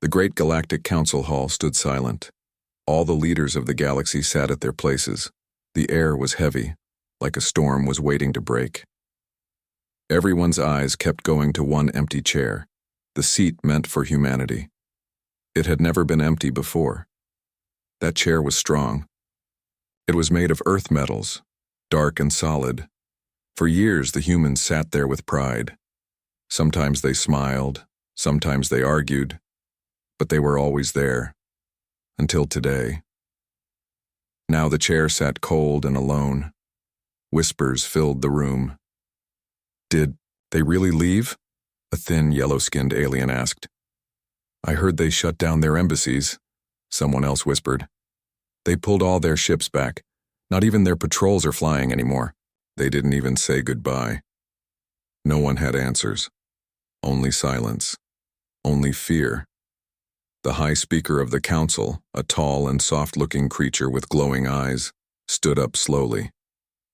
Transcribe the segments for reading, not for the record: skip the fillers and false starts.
The great galactic council hall stood silent. All the leaders of the galaxy sat at their places. The air was heavy, like a storm was waiting to break. Everyone's eyes kept going to one empty chair, the seat meant for humanity. It had never been empty before. That chair was strong. It was made of earth metals, dark and solid. For years the humans sat there with pride. Sometimes they smiled, sometimes they argued, but they were always there. Until today. Now the chair sat cold and alone. Whispers filled the room. "Did they really leave?" a thin, yellow-skinned alien asked. "I heard they shut down their embassies," someone else whispered. "They pulled all their ships back. Not even their patrols are flying anymore. They didn't even say goodbye." No one had answers. Only silence. Only fear. The High Speaker of the Council, a tall and soft-looking creature with glowing eyes, stood up slowly.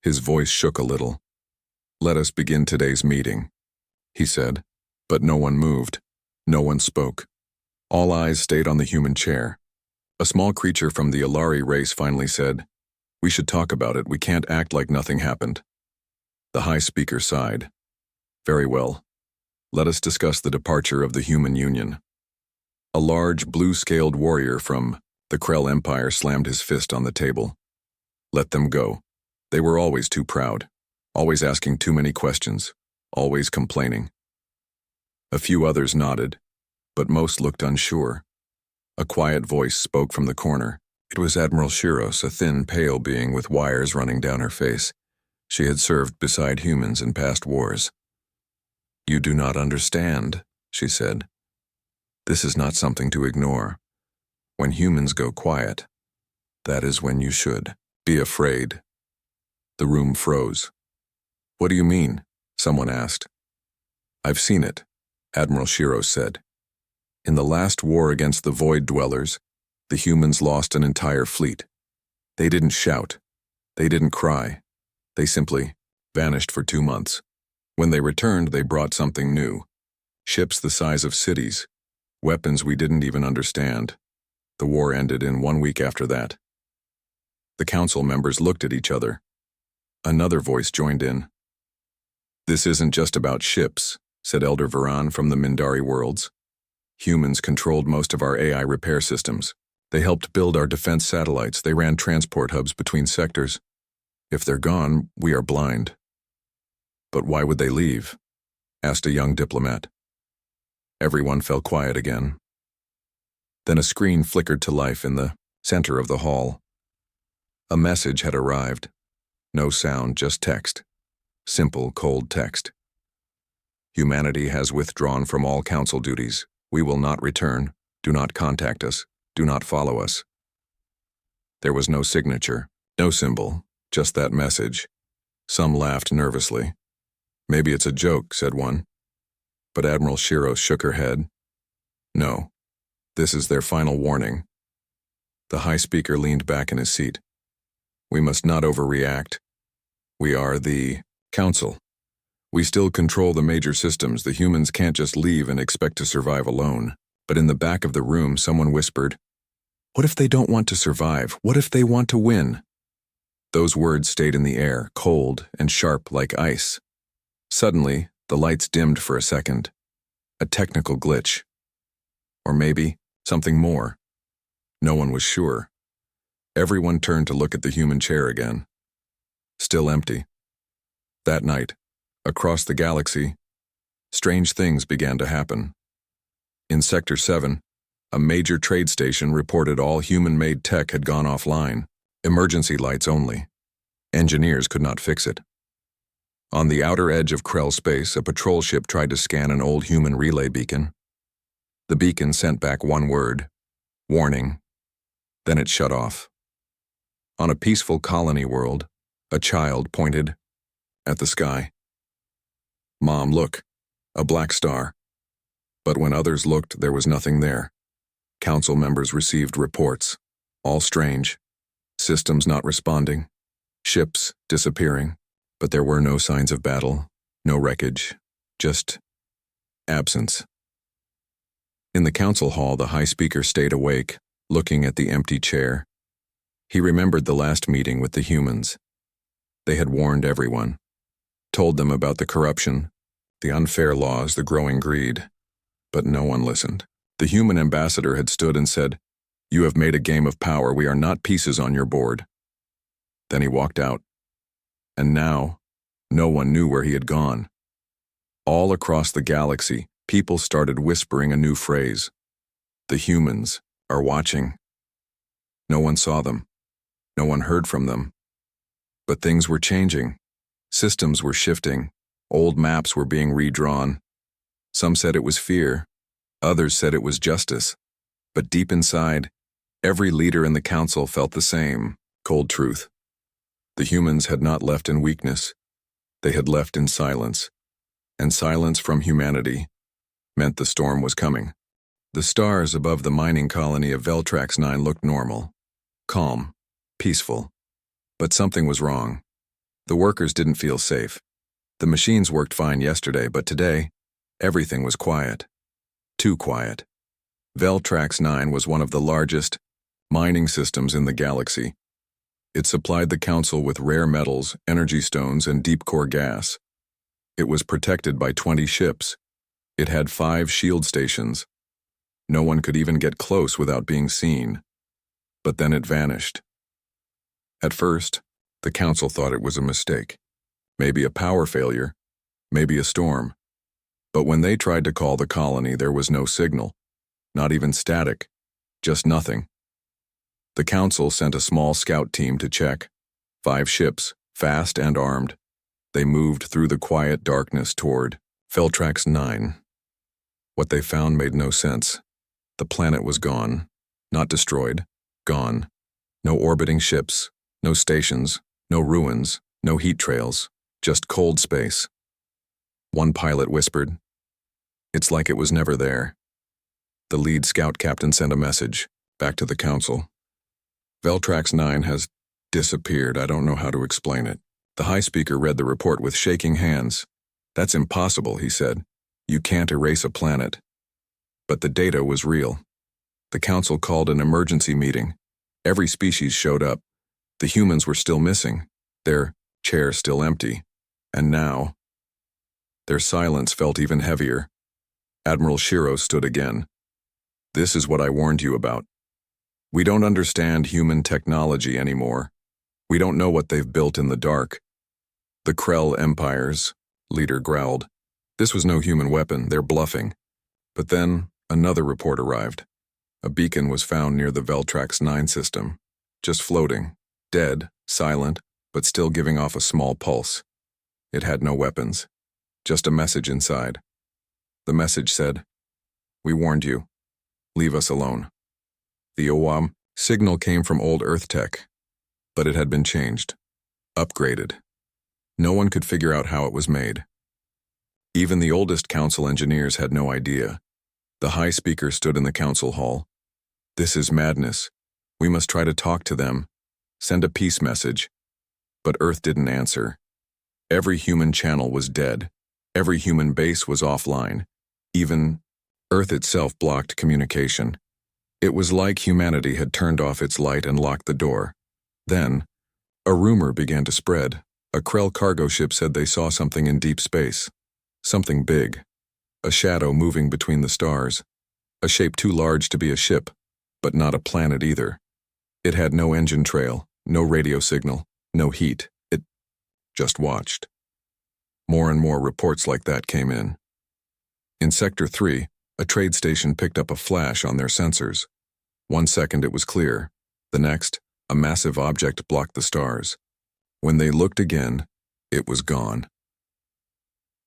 His voice shook a little. "Let us begin today's meeting," he said, but no one moved. No one spoke. All eyes stayed on the human chair. A small creature from the Ilari race finally said, "We should talk about it. We can't act like nothing happened." The High Speaker sighed. "Very well. Let us discuss the departure of the Human Union." A large, blue-scaled warrior from the Krell Empire slammed his fist on the table. "Let them go. They were always too proud, always asking too many questions, always complaining." A few others nodded, but most looked unsure. A quiet voice spoke from the corner. It was Admiral Shiros, a thin, pale being with wires running down her face. She had served beside humans in past wars. "You do not understand," she said. "This is not something to ignore. When humans go quiet, that is when you should be afraid." The room froze. "What do you mean?" someone asked. "I've seen it," Admiral Shiros said. "In the last war against the Void Dwellers, the humans lost an entire fleet. They didn't shout. They didn't cry. They simply vanished for 2 months. When they returned, they brought something new. Ships the size of cities. Weapons we didn't even understand. The war ended in 1 week after that." The council members looked at each other. Another voice joined in. "This isn't just about ships," said Elder Varan from the Mindari worlds. "Humans controlled most of our AI repair systems. They helped build our defense satellites. They ran transport hubs between sectors. If they're gone, we are blind." "But why would they leave?" asked a young diplomat. Everyone fell quiet again. Then a screen flickered to life in the center of the hall. A message had arrived. No sound, just text. Simple, cold text. "Humanity has withdrawn from all council duties. We will not return. Do not contact us. Do not follow us." There was no signature, no symbol, just that message. Some laughed nervously. "Maybe it's a joke," said one. But Admiral Shiros shook her head. "No, this is their final warning." The High Speaker leaned back in his seat. "We must not overreact. We are the Council. We still control the major systems. The humans can't just leave and expect to survive alone." But in the back of the room, someone whispered, "What if they don't want to survive? What if they want to win?" Those words stayed in the air, cold and sharp like ice. Suddenly, the lights dimmed for a second. A technical glitch. Or maybe something more. No one was sure. Everyone turned to look at the human chair again. Still empty. That night, across the galaxy, strange things began to happen. In Sector 7, a major trade station reported all human-made tech had gone offline. Emergency lights only. Engineers could not fix it. On the outer edge of Krell space, a patrol ship tried to scan an old human relay beacon. The beacon sent back one word, warning. Then it shut off. On a peaceful colony world, a child pointed at the sky. "Mom, look, a black star." But when others looked, there was nothing there. Council members received reports, all strange. Systems not responding, ships disappearing. But there were no signs of battle, no wreckage, just absence. In the council hall, the high speaker stayed awake, looking at the empty chair. He remembered the last meeting with the humans. They had warned everyone, told them about the corruption, the unfair laws, the growing greed. But no one listened. The human ambassador had stood and said, "You have made a game of power. We are not pieces on your board." Then he walked out. And now, no one knew where he had gone. All across the galaxy, people started whispering a new phrase. The humans are watching. No one saw them. No one heard from them. But things were changing. Systems were shifting. Old maps were being redrawn. Some said it was fear. Others said it was justice. But deep inside, every leader in the council felt the same, cold truth. The humans had not left in weakness. They had left in silence. And silence from humanity meant the storm was coming. The stars above the mining colony of Veltrax 9 looked normal, calm, peaceful. But something was wrong. The workers didn't feel safe. The machines worked fine yesterday, but today, everything was quiet. Too quiet. Veltrax 9 was one of the largest mining systems in the galaxy. It supplied the council with rare metals, energy stones, and deep-core gas. It was protected by 20 ships. It had 5 shield stations. No one could even get close without being seen. But then it vanished. At first, the council thought it was a mistake. Maybe a power failure, maybe a storm. But when they tried to call the colony, there was no signal. Not even static. Just nothing. The council sent a small scout team to check. 5 ships, fast and armed. They moved through the quiet darkness toward Veltrax 9. What they found made no sense. The planet was gone. Not destroyed. Gone. No orbiting ships. No stations. No ruins. No heat trails. Just cold space. One pilot whispered, "It's like it was never there." The lead scout captain sent a message back to the council. "Veltrax 9 has disappeared. I don't know how to explain it." The high speaker read the report with shaking hands. "That's impossible," he said. "You can't erase a planet." But the data was real. The council called an emergency meeting. Every species showed up. The humans were still missing. Their chair still empty. And now, their silence felt even heavier. Admiral Shiro stood again. "This is what I warned you about. We don't understand human technology anymore. We don't know what they've built in the dark." "The Krell empires," leader growled. "This was no human weapon, they're bluffing." But then, another report arrived. A beacon was found near the Veltrax 9 system, just floating, dead, silent, but still giving off a small pulse. It had no weapons, just a message inside. The message said, "We warned you. Leave us alone." The OWAM signal came from old Earth tech, but it had been changed, upgraded. No one could figure out how it was made. Even the oldest council engineers had no idea. The high speaker stood in the council hall. "This is madness. We must try to talk to them, send a peace message." But Earth didn't answer. Every human channel was dead. Every human base was offline. Even Earth itself blocked communication. It was like humanity had turned off its light and locked the door. Then, a rumor began to spread. A Krell cargo ship said they saw something in deep space. Something big. A shadow moving between the stars. A shape too large to be a ship, but not a planet either. It had no engine trail, no radio signal, no heat. It just watched. More and more reports like that came in. In Sector 3, a trade station picked up a flash on their sensors. 1 second it was clear. The next, a massive object blocked the stars. When they looked again, it was gone.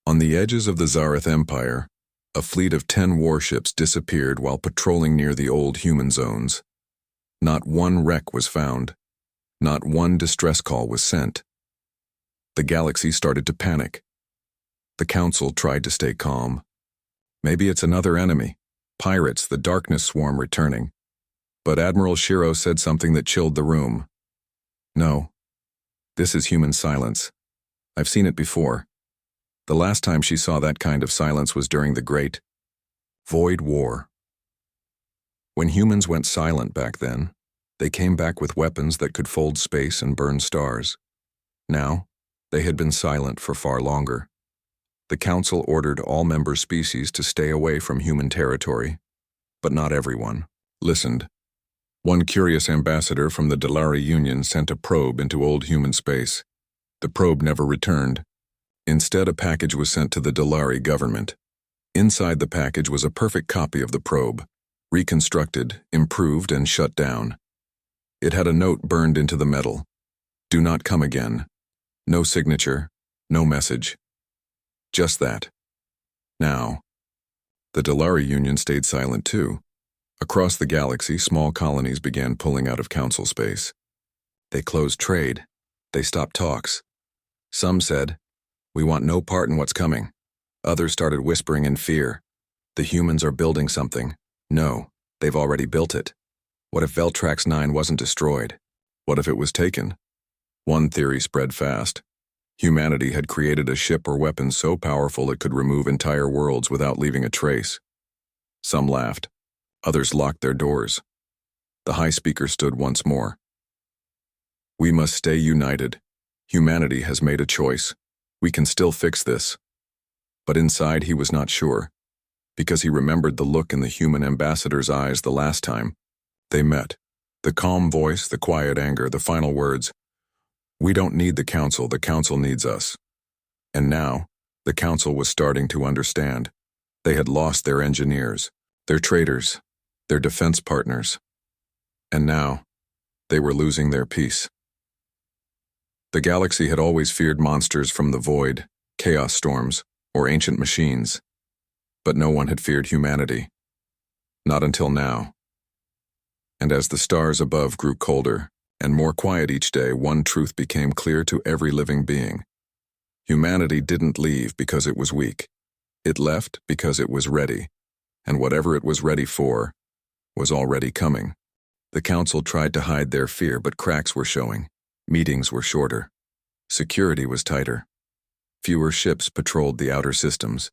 On the edges of the Zareth Empire, a fleet of 10 warships disappeared while patrolling near the old human zones. Not one wreck was found. Not one distress call was sent. The galaxy started to panic. The council tried to stay calm. Maybe it's another enemy. Pirates, the darkness swarm returning. But Admiral Shiro said something that chilled the room. "No. This is human silence. I've seen it before. The last time she saw that kind of silence was during the Great Void War." When humans went silent back then, they came back with weapons that could fold space and burn stars. Now, they had been silent for far longer. The Council ordered all member species to stay away from human territory, but not everyone listened. One curious ambassador from the Delari Union sent a probe into old human space. The probe never returned. Instead, a package was sent to the Delari government. Inside the package was a perfect copy of the probe, reconstructed, improved, and shut down. It had a note burned into the metal. Do not come again. No signature, no message. Just that. Now, the Delari Union stayed silent too. Across the galaxy, small colonies began pulling out of Council space. They closed trade. They stopped talks. Some said, "We want no part in what's coming." Others started whispering in fear. "The humans are building something." No, they've already built it. What if Veltrax 9 wasn't destroyed? What if it was taken? One theory spread fast. Humanity had created a ship or weapon so powerful it could remove entire worlds without leaving a trace. Some laughed. Others locked their doors. The high speaker stood once more. "We must stay united. Humanity has made a choice. We can still fix this." But inside he was not sure, because he remembered the look in the human ambassador's eyes the last time they met. The calm voice, the quiet anger, the final words. "We don't need the Council needs us." And now, the Council was starting to understand. They had lost their engineers, their traders, their defense partners. And now, they were losing their peace. The galaxy had always feared monsters from the void, chaos storms, or ancient machines. But no one had feared humanity. Not until now. And as the stars above grew colder and more quiet each day, one truth became clear to every living being. Humanity didn't leave because it was weak. It left because it was ready. And whatever it was ready for was already coming. The Council tried to hide their fear, but cracks were showing. Meetings were shorter. Security was tighter. Fewer ships patrolled the outer systems.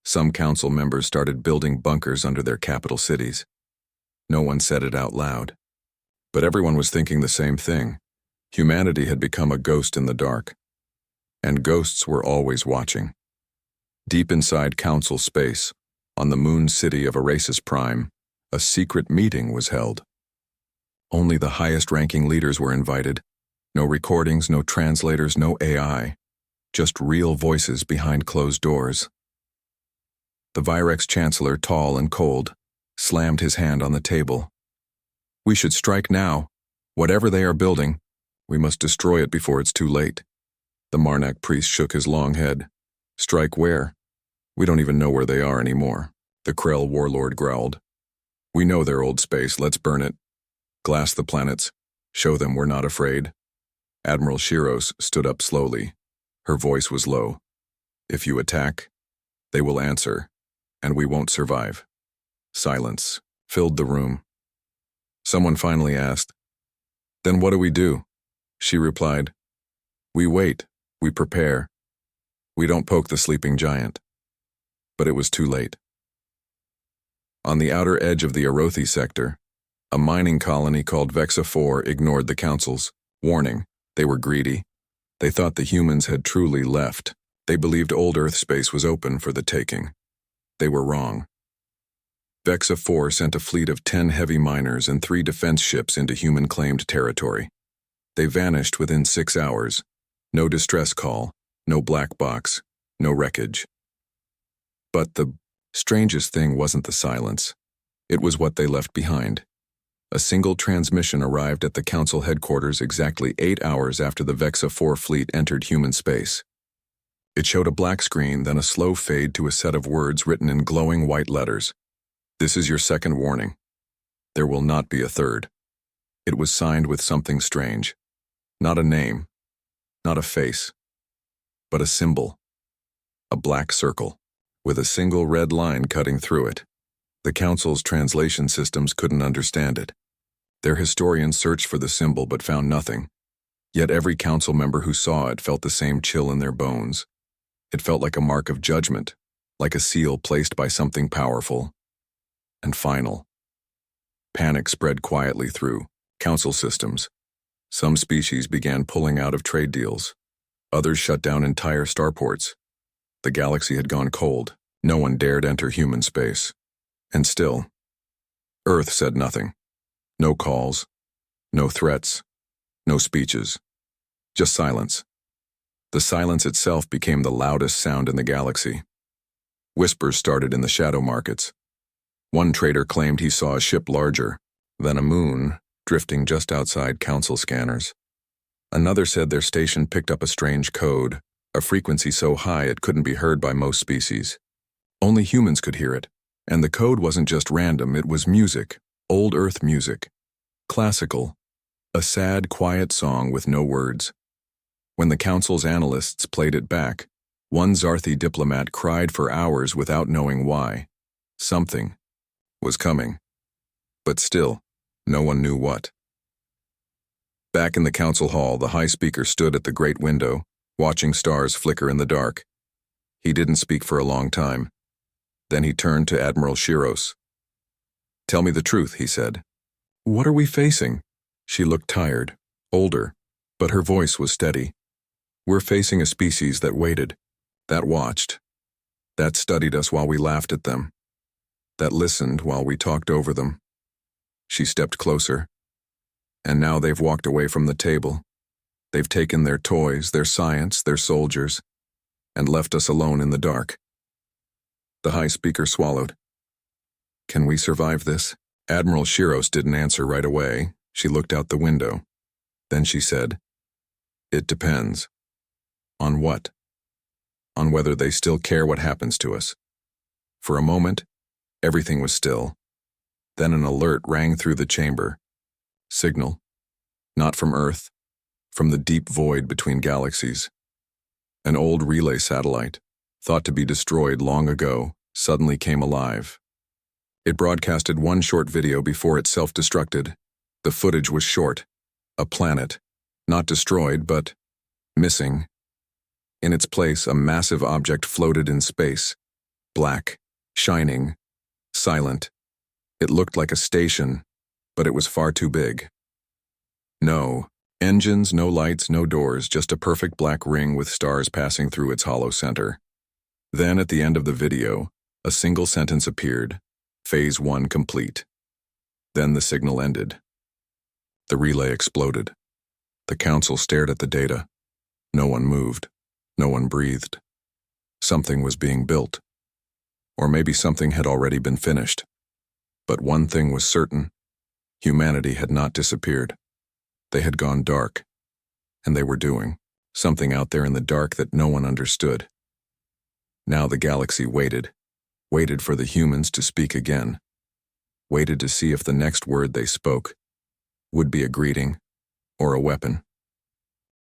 Some Council members started building bunkers under their capital cities. No one said it out loud. But everyone was thinking the same thing. Humanity had become a ghost in the dark. And ghosts were always watching. Deep inside Council space, on the moon city of Arasis Prime, a secret meeting was held. Only the highest-ranking leaders were invited. No recordings, no translators, no AI. Just real voices behind closed doors. The Virex Chancellor, tall and cold, slammed his hand on the table. "We should strike now. Whatever they are building, we must destroy it before it's too late." The Marnak priest shook his long head. "Strike where? We don't even know where they are anymore." The Krell warlord growled. "We know their old space, let's burn it. Glass the planets. Show them we're not afraid." Admiral Shiros stood up slowly. Her voice was low. "If you attack, they will answer, and we won't survive." Silence filled the room. Someone finally asked, "Then what do we do?" She replied, "We wait, we prepare. We don't poke the sleeping giant." But it was too late. On the outer edge of the Arothi sector, a mining colony called Vexa 4 ignored the Council's warning. They were greedy. They thought the humans had truly left. They believed old Earth space was open for the taking. They were wrong. Vexa 4 sent a fleet of 10 heavy miners and 3 defense ships into human-claimed territory. They vanished within 6 hours. No distress call, no black box, no wreckage. But the strangest thing wasn't the silence. It was what they left behind. A single transmission arrived at the Council headquarters exactly 8 hours after the Vexa 4 fleet entered human space. It showed a black screen, then a slow fade to a set of words written in glowing white letters. "This is your second warning. There will not be a third." It was signed with something strange. Not a name, not a face, but a symbol. A black circle, with a single red line cutting through it. The Council's translation systems couldn't understand it. Their historians searched for the symbol but found nothing. Yet every Council member who saw it felt the same chill in their bones. It felt like a mark of judgment, like a seal placed by something powerful and final. Panic spread quietly through council systems. Some species began pulling out of trade deals. Others shut down entire starports. The galaxy had gone cold. No one dared enter human space. And still, Earth said nothing. No calls, no threats, no speeches. Just silence. The silence itself became the loudest sound in the galaxy. Whispers started in the shadow markets. One trader claimed he saw a ship larger than a moon drifting just outside council scanners. Another said their station picked up a strange code, a frequency so high it couldn't be heard by most species. Only humans could hear it, and the code wasn't just random, it was music, old Earth music. Classical, a sad, quiet song with no words. When the council's analysts played it back, one Zarthi diplomat cried for hours without knowing why. Something was coming. But still, no one knew what. Back in the council hall, the high speaker stood at the great window, watching stars flicker in the dark. He didn't speak for a long time. Then he turned to Admiral Shiros. "Tell me the truth," he said. "What are we facing?" She looked tired, older, but her voice was steady. "We're facing a species that waited, that watched, that studied us while we laughed at them, that listened while we talked over them." She stepped closer. "And now they've walked away from the table. They've taken their toys, their science, their soldiers, and left us alone in the dark." The high speaker swallowed. "Can we survive this?" Admiral Shiros didn't answer right away. She looked out the window. Then she said, "It depends." "On what?" "On whether they still care what happens to us." For a moment, everything was still. Then an alert rang through the chamber. Signal. Not from Earth, from the deep void between galaxies. An old relay satellite, thought to be destroyed long ago, suddenly came alive. It broadcasted one short video before it self-destructed. The footage was short. A planet, not destroyed, but missing. In its place, a massive object floated in space. Black, shining, silent. It looked like a station, but it was far too big. No engines, no lights, no doors, just a perfect black ring with stars passing through its hollow center. Then, at the end of the video, a single sentence appeared. Phase 1 complete. Then the signal ended. The relay exploded. The council stared at the data. No one moved. No one breathed. Something was being built. Or maybe something had already been finished. But one thing was certain. Humanity had not disappeared. They had gone dark. And they were doing something out there in the dark that no one understood. Now the galaxy waited for the humans to speak again, waited to see if the next word they spoke would be a greeting or a weapon.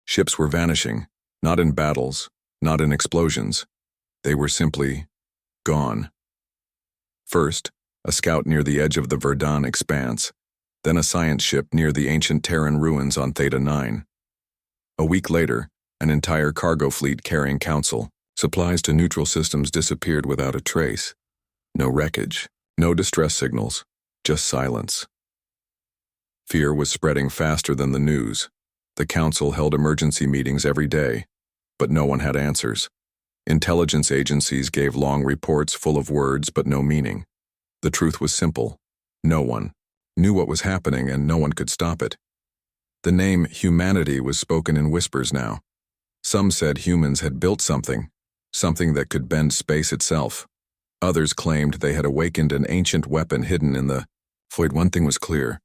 Ships were vanishing, not in battles, not in explosions. They were simply gone. First, a scout near the edge of the Verdun expanse, then a science ship near the ancient Terran ruins on Theta 9. A week later, an entire cargo fleet carrying council supplies to neutral systems disappeared without a trace. No wreckage, no distress signals, just silence. Fear was spreading faster than the news. The council held emergency meetings every day, but no one had answers. Intelligence agencies gave long reports full of words but no meaning. The truth was simple. No one knew what was happening and no one could stop it. The name humanity was spoken in whispers now. Some said humans had built something that could bend space itself. Others claimed they had awakened an ancient weapon hidden in the void. One thing was clear.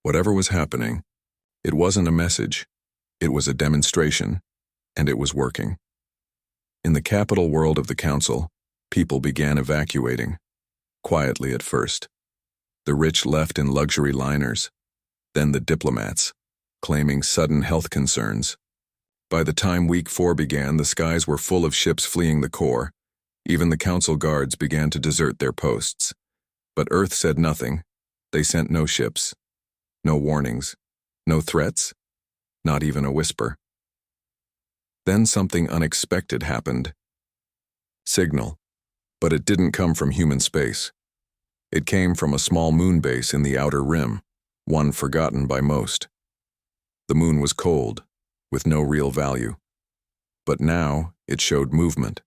Whatever was happening, it wasn't a message. It was a demonstration, and it was working. In the capital world of the council, people began evacuating. Quietly at first. The rich left in luxury liners. Then the diplomats, claiming sudden health concerns. By the time week 4 began, the skies were full of ships fleeing the core. Even the council guards began to desert their posts. But Earth said nothing. They sent no ships. No warnings. No threats. Not even a whisper. Then something unexpected happened. Signal. But it didn't come from human space. It came from a small moon base in the outer rim, one forgotten by most. The moon was cold, with no real value. But now it showed movement.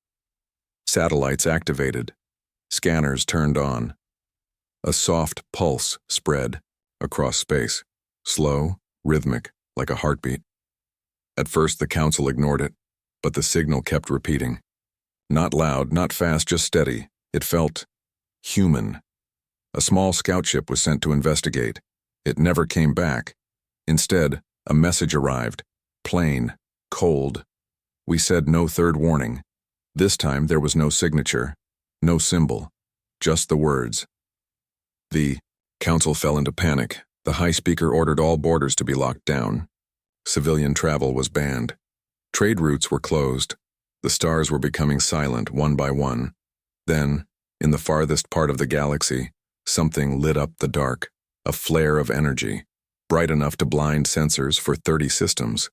Satellites activated, scanners turned on. A soft pulse spread across space, slow, rhythmic, like a heartbeat. At first the council ignored it, but the signal kept repeating. Not loud, not fast, just steady. It felt human. A small scout ship was sent to investigate. It never came back. Instead, a message arrived. Plain, cold. We said no third warning. This time there was no signature, no symbol, just the words. The council fell into panic. The high speaker ordered all borders to be locked down. Civilian travel was banned. Trade routes were closed. The stars were becoming silent one by one. Then, in the farthest part of the galaxy, something lit up the dark, a flare of energy, bright enough to blind sensors for 30 systems.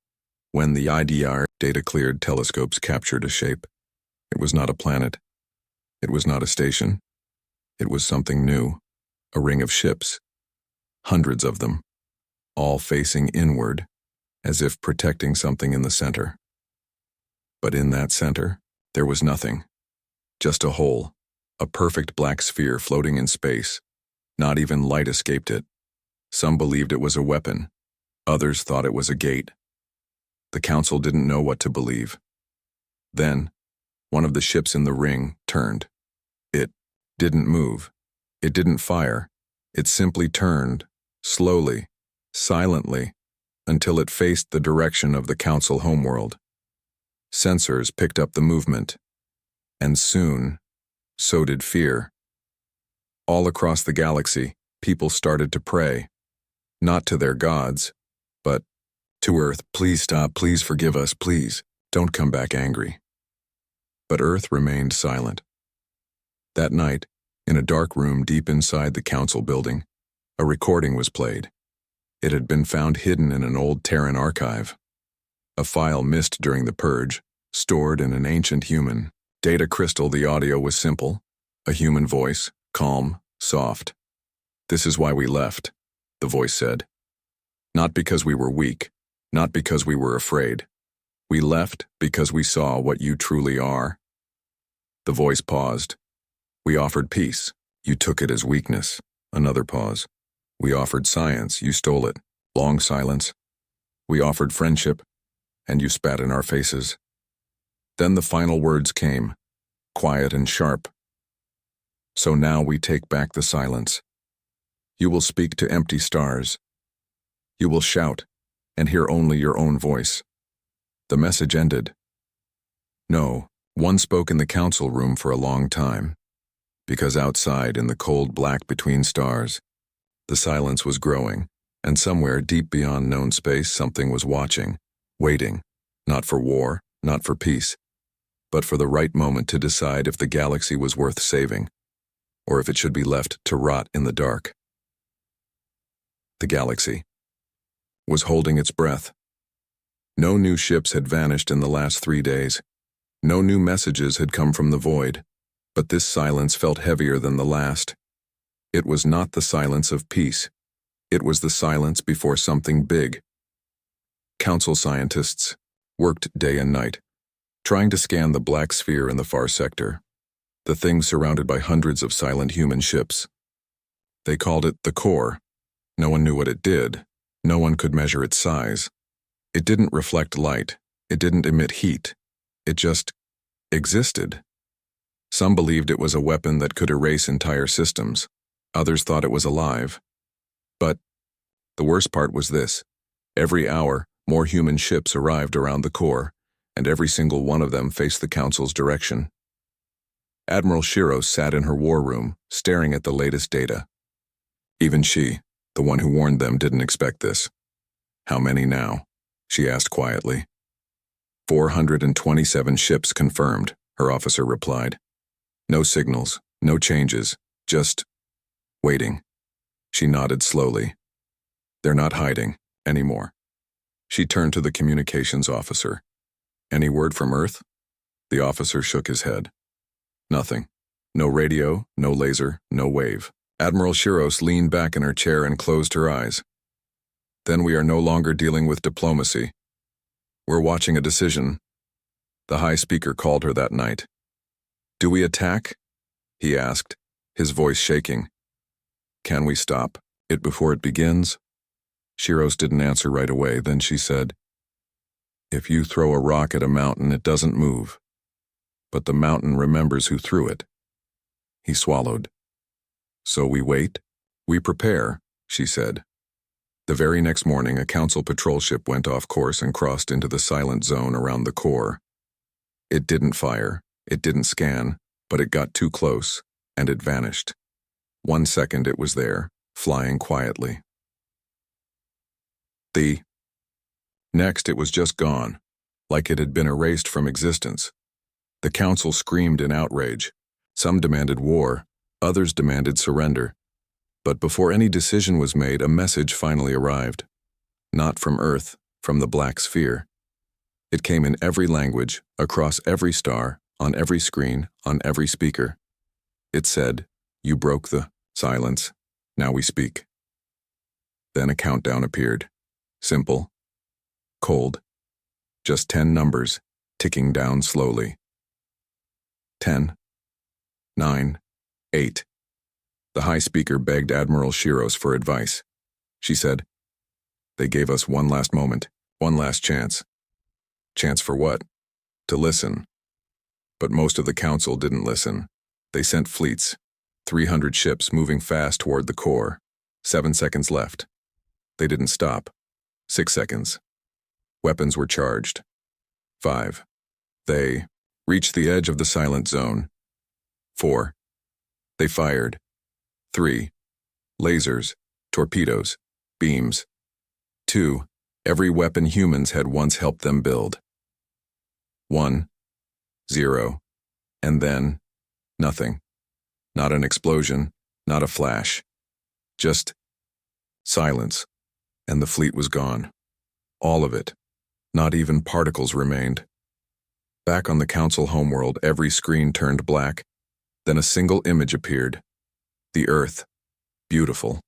When the IDR data-cleared telescopes captured a shape, it was not a planet. It was not a station. It was something new, a ring of ships, hundreds of them, all facing inward, as if protecting something in the center. But in that center, there was nothing. Just a hole, a perfect black sphere floating in space. Not even light escaped it. Some believed it was a weapon. Others thought it was a gate. The council didn't know what to believe. Then, one of the ships in the ring turned. It didn't move. It didn't fire. It simply turned, slowly, silently, until it faced the direction of the council homeworld. Sensors picked up the movement. And soon, so did fear. All across the galaxy, people started to pray. Not to their gods, but to Earth. Please stop, please forgive us, please. Don't come back angry. But Earth remained silent. That night, in a dark room deep inside the council building, a recording was played. It had been found hidden in an old Terran archive. A file missed during the purge, stored in an ancient human data crystal. The audio was simple, a human voice, calm, soft. "This is why we left," the voice said. "Not because we were weak, not because we were afraid. We left because we saw what you truly are." The voice paused. "We offered peace. You took it as weakness." Another pause. "We offered science. You stole it." Long silence. "We offered friendship, and you spat in our faces." Then the final words came, quiet and sharp. "So now we take back the silence. You will speak to empty stars. You will shout, and hear only your own voice." The message ended. No one spoke in the council room for a long time, because outside in the cold black between stars, the silence was growing, and somewhere deep beyond known space something was watching, waiting, not for war, not for peace, but for the right moment to decide if the galaxy was worth saving, or if it should be left to rot in the dark. The galaxy was holding its breath. No new ships had vanished in the last 3 days. No new messages had come from the void, but this silence felt heavier than the last. It was not the silence of peace. It was the silence before something big. Council scientists worked day and night, trying to scan the black sphere in the far sector, the thing surrounded by hundreds of silent human ships. They called it the core. No one knew what it did. No one could measure its size. It didn't reflect light. It didn't emit heat. It just existed. Some believed it was a weapon that could erase entire systems. Others thought it was alive. But the worst part was this. Every hour, more human ships arrived around the core, and every single one of them faced the council's direction. Admiral Shiros sat in her war room, staring at the latest data. Even she, the one who warned them, didn't expect this. "How many now?" she asked quietly. 427 ships confirmed, her officer replied. No signals, no changes, just waiting. She nodded slowly. "They're not hiding anymore." She turned to the communications officer. "Any word from Earth?" The officer shook his head. "Nothing. No radio, no laser, no wave. Admiral Shiros leaned back in her chair and closed her eyes. Then we are no longer dealing with diplomacy. We're watching a decision. The High Speaker called her that night. Do we attack? He asked, his voice shaking. Can we stop it before it begins? Shiros didn't answer right away. Then she said, if you throw a rock at a mountain, it doesn't move. But the mountain remembers who threw it. He swallowed. So we wait? We prepare, she said. The very next morning, a council patrol ship went off course and crossed into the silent zone around the core. It didn't fire, it didn't scan, but it got too close, and it vanished. 1 second it was there, flying quietly. Next it was just gone, like it had been erased from existence. The council screamed in outrage. Some demanded war, others demanded surrender. But before any decision was made, a message finally arrived. Not from Earth, from the Black Sphere. It came in every language, across every star, on every screen, on every speaker. It said, you broke the silence, now we speak. Then a countdown appeared. Simple. Cold. Just 10 numbers, ticking down slowly. 10. 9. 8. The High Speaker begged Admiral Shiros for advice. She said, they gave us one last moment, one last chance. Chance for what? To listen. But most of the council didn't listen. They sent fleets, 300 ships moving fast toward the core. 7 seconds left. They didn't stop. 6 seconds. Weapons were charged. 5. They reached the edge of the silent zone. 4. They fired. 3. Lasers, torpedoes, beams. 2. Every weapon humans had once helped them build. 1. 0. And then, nothing. Not an explosion, not a flash. Just silence, and the fleet was gone. All of it. Not even particles remained. Back on the council homeworld, every screen turned black. Then a single image appeared. The Earth, beautiful,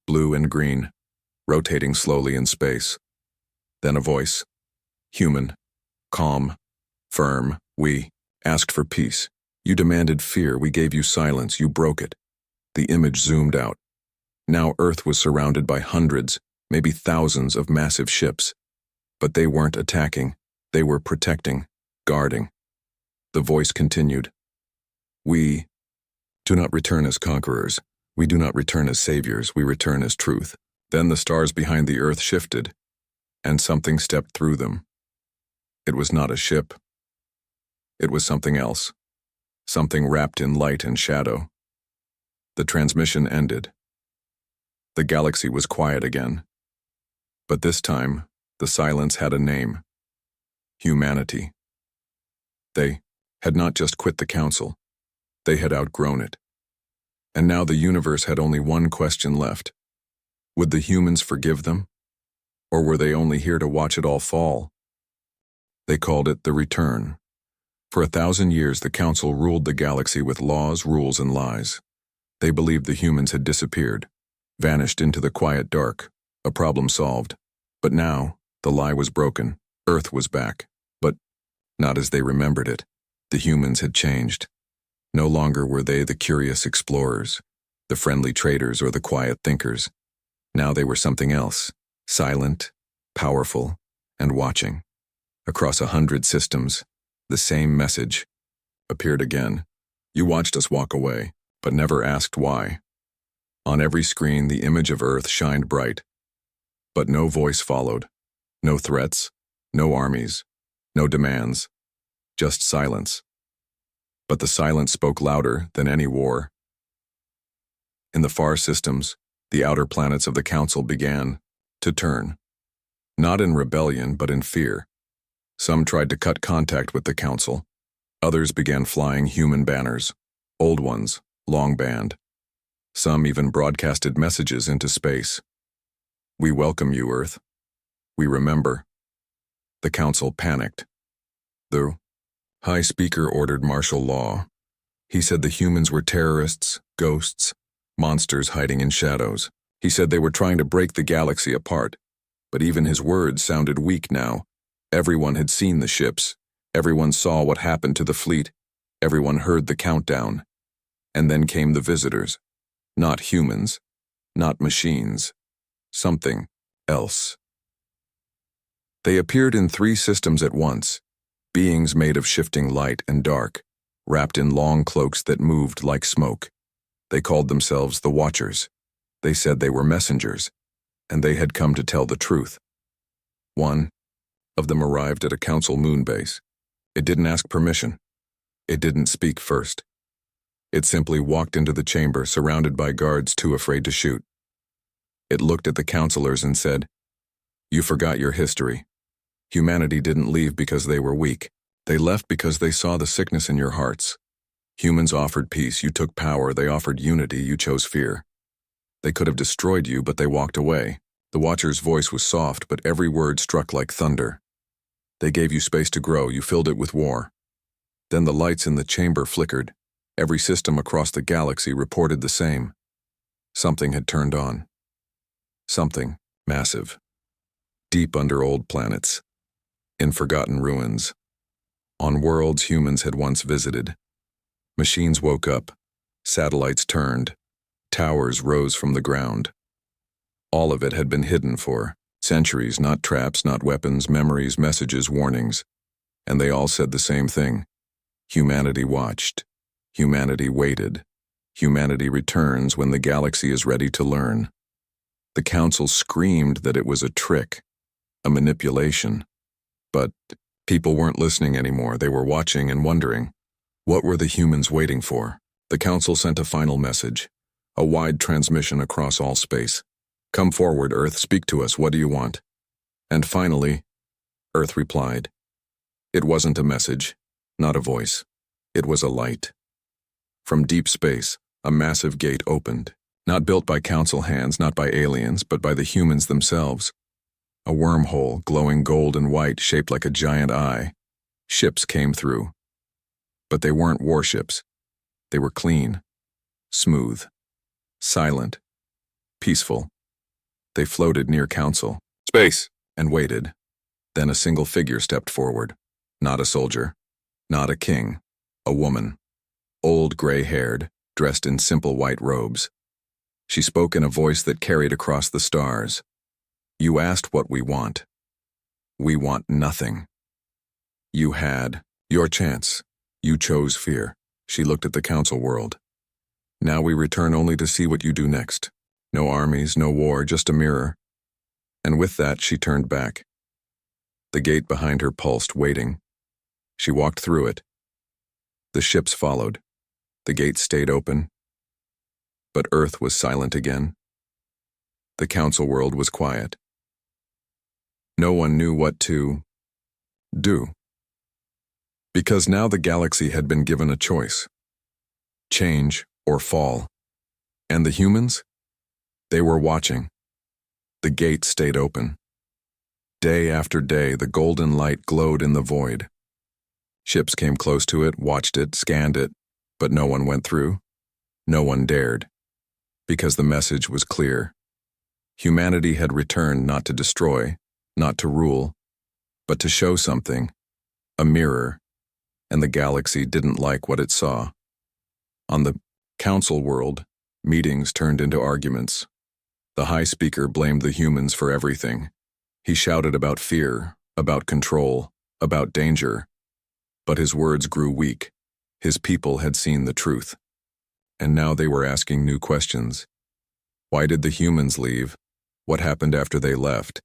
blue and green, rotating slowly in space. Then a voice, human, calm, firm. We asked for peace. You demanded fear. We gave you silence. You broke it. The image zoomed out. Now Earth was surrounded by hundreds, maybe thousands of massive ships. But they weren't attacking. They were protecting, guarding. The voice continued. We do not return as conquerors. We do not return as saviors. We return as truth. Then the stars behind the Earth shifted, and something stepped through them. It was not a ship. It was something else. Something wrapped in light and shadow. The transmission ended. The galaxy was quiet again. But this time, the silence had a name. Humanity. They had not just quit the council. They had outgrown it. And now the universe had only one question left. Would the humans forgive them? Or were they only here to watch it all fall? They called it the return. For 1,000 years, the council ruled the galaxy with laws, rules, and lies. They believed the humans had disappeared, vanished into the quiet dark, a problem solved. But now, the lie was broken. Earth was back. But not as they remembered it. The humans had changed. No longer were they the curious explorers, the friendly traders, or the quiet thinkers. Now they were something else, silent, powerful, and watching. Across 100 systems, the same message appeared again. You watched us walk away, but never asked why. On every screen, the image of Earth shined bright. But no voice followed. No threats, no armies, no demands. Just silence. But the silence spoke louder than any war. In the far systems, the outer planets of the Council began to turn. Not in rebellion, but in fear. Some tried to cut contact with the Council. Others began flying human banners, old ones, long band. Some even broadcasted messages into space. We welcome you, Earth. We remember. The Council panicked. The High Speaker ordered martial law. He said the humans were terrorists, ghosts, monsters hiding in shadows. He said they were trying to break the galaxy apart, but even his words sounded weak now. Everyone had seen the ships. Everyone saw what happened to the fleet. Everyone heard the countdown. And then came the visitors. Not humans, not machines. Something else. They appeared in 3 systems at once, beings made of shifting light and dark, wrapped in long cloaks that moved like smoke. They called themselves the Watchers. They said they were messengers, and they had come to tell the truth. One of them arrived at a council moon base. It didn't ask permission. It didn't speak first. It simply walked into the chamber, surrounded by guards too afraid to shoot. It looked at the counselors and said, "You forgot your history. Humanity didn't leave because they were weak. They left because they saw the sickness in your hearts. Humans offered peace, you took power. They offered unity, you chose fear. They could have destroyed you, but they walked away." The Watcher's voice was soft, but every word struck like thunder. "They gave you space to grow, you filled it with war." Then the lights in the chamber flickered. Every system across the galaxy reported the same. Something had turned on. Something massive. Deep under old planets. In forgotten ruins. On worlds humans had once visited. Machines woke up. Satellites turned. Towers rose from the ground. All of it had been hidden for centuries, not traps, not weapons, memories, messages, warnings. And they all said the same thing. Humanity watched. Humanity waited. Humanity returns when the galaxy is ready to learn. The council screamed that it was a trick, a manipulation. But people weren't listening anymore. They were watching and wondering. What were the humans waiting for? The council sent a final message, a wide transmission across all space. "Come forward, Earth, speak to us, what do you want?" And finally, Earth replied. It wasn't a message, not a voice. It was a light. From deep space, a massive gate opened, not built by council hands, not by aliens, but by the humans themselves. A wormhole, glowing gold and white, shaped like a giant eye. Ships came through. But they weren't warships. They were clean, smooth, silent, peaceful. They floated near council. "Space!" and waited. Then a single figure stepped forward. Not a soldier, not a king, a woman. Old, gray-haired, dressed in simple white robes. She spoke in a voice that carried across the stars. "You asked what we want. We want nothing. You had your chance. You chose fear." She looked at the council world. "Now we return only to see what you do next. No armies, no war, just a mirror." And with that, she turned back. The gate behind her pulsed, waiting. She walked through it. The ships followed. The gate stayed open. But Earth was silent again. The council world was quiet. No one knew what to do. Because now the galaxy had been given a choice. Change or fall. And the humans? They were watching. The gate stayed open. Day after day, the golden light glowed in the void. Ships came close to it, watched it, scanned it, but no one went through. No one dared. Because the message was clear. Humanity had returned not to destroy, not to rule, but to show something, a mirror, and the galaxy didn't like what it saw. On the council world, meetings turned into arguments. The high speaker blamed the humans for everything. He shouted about fear, about control, about danger. But his words grew weak. His people had seen the truth. And now they were asking new questions. Why did the humans leave? What happened after they left?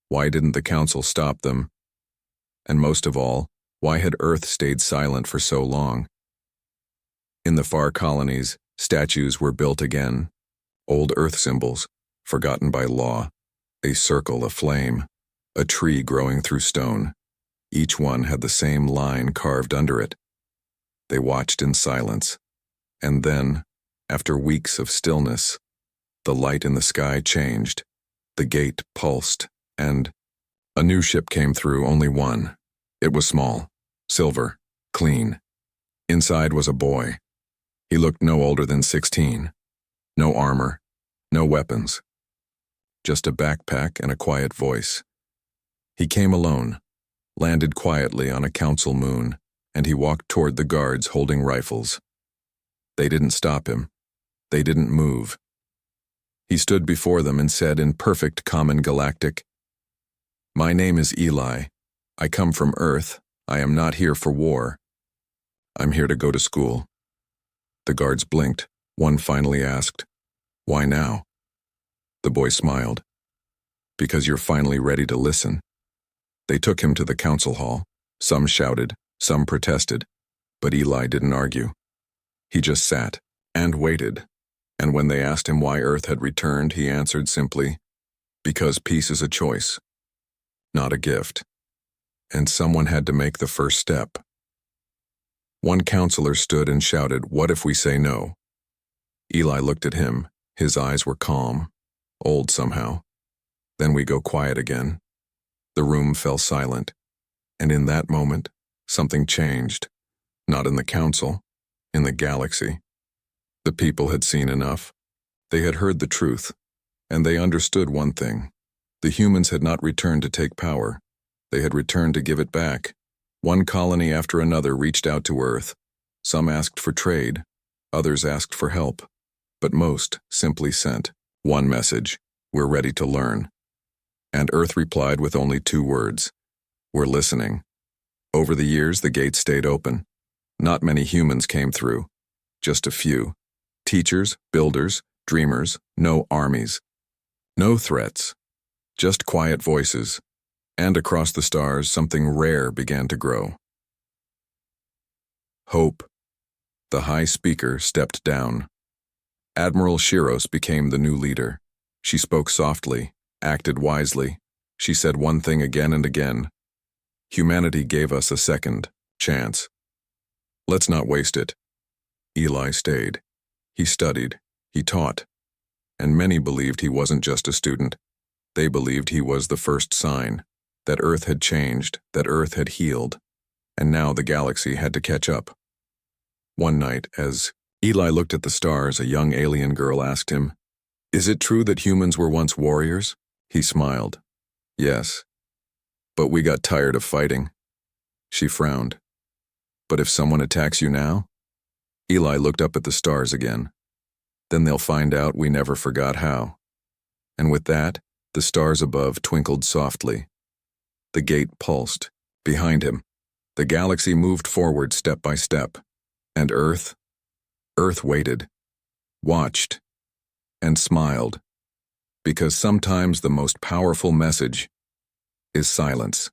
Why didn't the council stop them? And most of all, why had Earth stayed silent for so long? In the far colonies, statues were built again. Old Earth symbols, forgotten by law. A circle, a flame, a tree growing through stone. Each one had the same line carved under it. They watched in silence. And then, after weeks of stillness, the light in the sky changed. The gate pulsed, and a new ship came through, only one. It was small, silver, clean. Inside was a boy. He looked no older than 16. No armor, no weapons. Just a backpack and a quiet voice. He came alone, landed quietly on a council moon, and he walked toward the guards holding rifles. They didn't stop him. They didn't move. He stood before them and said in perfect common galactic, "My name is Eli. I come from Earth. I am not here for war. I'm here to go to school." The guards blinked. One finally asked, "Why now?" The boy smiled. "Because you're finally ready to listen." They took him to the council hall. Some shouted, some protested, but Eli didn't argue. He just sat and waited, and when they asked him why Earth had returned, he answered simply, "Because peace is a choice, not a gift, and someone had to make the first step." One counselor stood and shouted, "What if we say no?" Eli looked at him. His eyes were calm, old somehow. "Then we go quiet again." The room fell silent, and in that moment, something changed. Not in the council, in the galaxy. The people had seen enough. They had heard the truth, and they understood one thing. The humans had not returned to take power. They had returned to give it back. One colony after another reached out to Earth. Some asked for trade, others asked for help, but most simply sent one message: "We're ready to learn." And Earth replied with only 2 words: "We're listening." Over the years, the gates stayed open. Not many humans came through, just a few. Teachers, builders, dreamers, no armies. No threats, just quiet voices. And across the stars, something rare began to grow. Hope. The High Speaker stepped down. Admiral Shiros became the new leader. She spoke softly, acted wisely. She said one thing again and again: "Humanity gave us a second chance. Let's not waste it." Eli stayed. He studied. He taught. And many believed he wasn't just a student. They believed he was the first sign that Earth had changed, that Earth had healed, and now the galaxy had to catch up. One night, as Eli looked at the stars, a young alien girl asked him, "Is it true that humans were once warriors?" He smiled. "Yes. But we got tired of fighting." She frowned. "But if someone attacks you now?" Eli looked up at the stars again. "Then they'll find out we never forgot how." And with that, the stars above twinkled softly. The gate pulsed. Behind him, the galaxy moved forward step by step. And Earth waited, watched, and smiled. Because sometimes the most powerful message is silence.